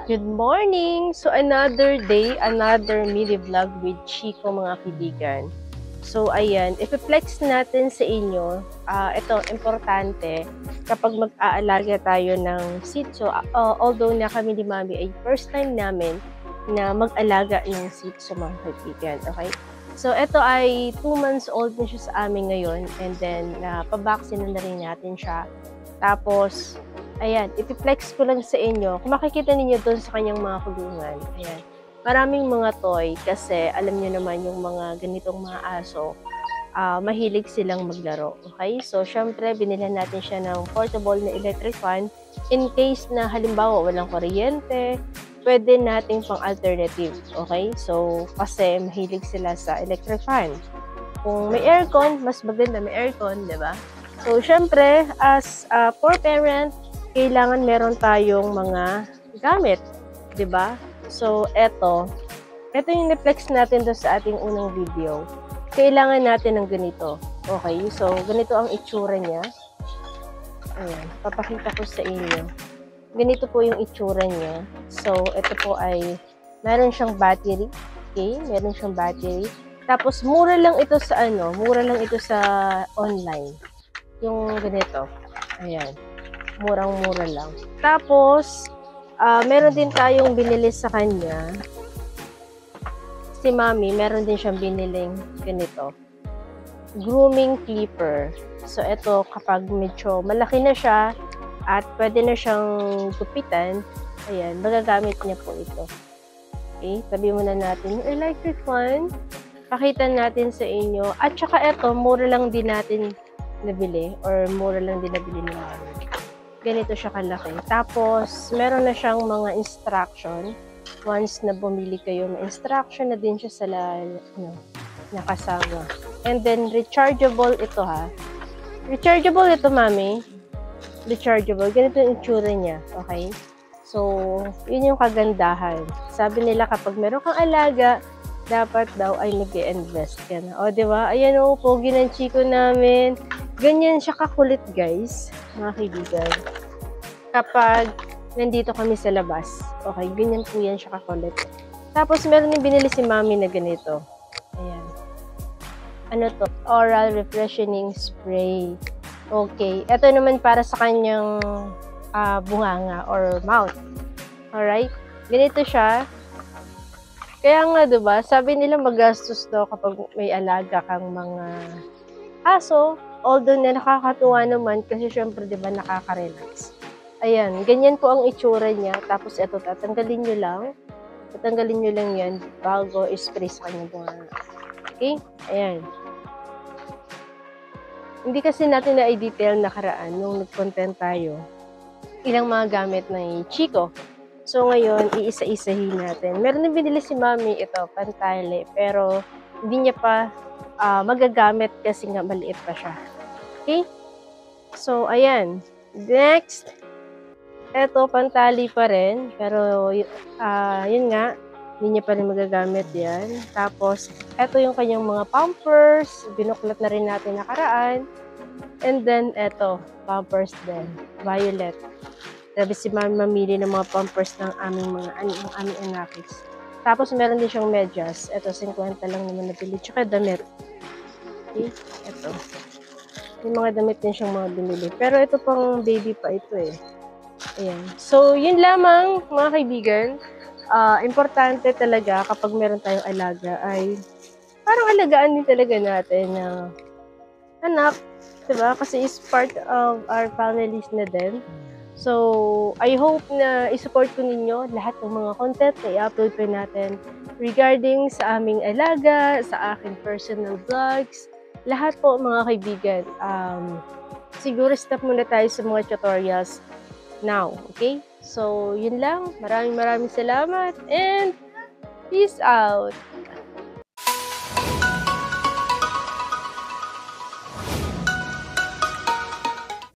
Good morning! So, another day, another mini vlog with Chico, mga kaibigan. So, ayan, ipiflex natin sa inyo, ito, importante, kapag mag-aalaga tayo ng sitso, although na kami ni Mami ay first time namin na mag-alaga ng sitso, mga kaibigan, okay? So, ito ay 2 months old na siya sa amin ngayon, and then, pa-vaccine na rin natin siya. Tapos, ayan, ipiflex ko lang sa inyo. Kung makikita ninyo doon sa kanyang mga kulungan, ayan, maraming mga toy kasi alam niyo naman yung mga ganitong mga aso, mahilig silang maglaro. Okay? So, syempre, binilhan natin siya ng portable na electric fan in case na halimbawa walang kuryente, pwede nating pang alternative. Okay? So, kasi mahilig sila sa electric fan. Kung may aircon, mas maganda may aircon, di ba? So, syempre, as a poor parent, kailangan meron tayong mga gamit, di ba? So, ito yung reflex natin doon sa ating unang video. Kailangan natin ng ganito. Okay, so, ganito ang itsura niya. Ayan, papakita ko sa inyo. Ganito po yung itsura niya. So, ito po ay, meron siyang battery. Okay, meron siyang battery. Tapos, mura lang ito sa online. Yung ganito. Ayan. Murang-mura lang. Tapos, meron din tayong binili sa kanya. Si Mami, meron din siyang biniling ganito. Grooming clipper. So, ito, kapag medyo malaki na siya at pwede na siyang gupitan, ayan, magagamit niya po ito. Okay? Tabi muna natin yung electric fan. Pakita natin sa inyo. At saka ito, mura lang din natin nabili or mura lang din nabili ni Mami. Ganito siya kalaki. Tapos, meron na siyang mga instruction. Once na bumili kayo, may instruction na din siya sa nakasama. And then, rechargeable ito ha. Rechargeable ito, Mami. Rechargeable. Ganito yung itsura niya. Okay? So, yun yung kagandahan. Sabi nila kapag meron kang alaga, dapat daw ay mag-invest ka na. O, diba? Ayan o, pogi ng Chico namin. Ganyan siya kakulit, guys. Mga kaibigan. Kapag nandito kami sa labas. Okay, ganyan po yan siya kakulit. Tapos, meron din binili si Mami na ganito. Ayan. Ano to? Oral Refreshing Spray. Okay. Ito naman para sa kanyang bunganga or mouth. Alright? Ganito siya. Kaya nga, diba, sabi nila magastos daw kapag may alaga kang mga aso, although na nakakatuwa naman kasi syempre, diba, nakaka-relax. Ayan, ganyan po ang itsura niya. Tapos, ito, tatanggalin nyo lang. Tatanggalin nyo lang yan bago i-spray sa kanyang bunganga. Okay? Ayan. Hindi kasi natin na-i-detail nakaraan nung nag-content tayo. Ilang mga gamit ng Chico. So, ngayon, iisa-isahin natin. Meron din binili si Mami ito, pantale. Pero, hindi niya pa magagamit kasi nga maliit pa siya. Okay? So, ayan. Next. Ito, pantali pa rin. Pero, yun nga. Hindi niya pa rin magagamit yan. Tapos, ito yung kanyang mga pampers. Binuklat na rin natin nakaraan. And then, ito, pampers din. Violet. Sabi si Mami mamili ng mga pampers ng aming anakis. Tapos, meron din siyang medyas. Ito, 50 lang naman nabili. Tsaka damit. Okay? Ito. Yung mga damit din siyang mga binili. Pero ito pang baby pa ito eh. Ayan. So, yun lamang, mga kaibigan. Importante talaga kapag meron tayong alaga ay parang alagaan din talaga natin na anak. Diba? Kasi is part of our families na din. So, I hope na i-support ko ninyo lahat ng mga content na i-upload pa natin regarding sa aming alaga, sa aking personal vlogs, lahat po mga kaibigan. Siguro stop muna tayo sa mga tutorials now, okay? So, yun lang. Maraming salamat and peace out!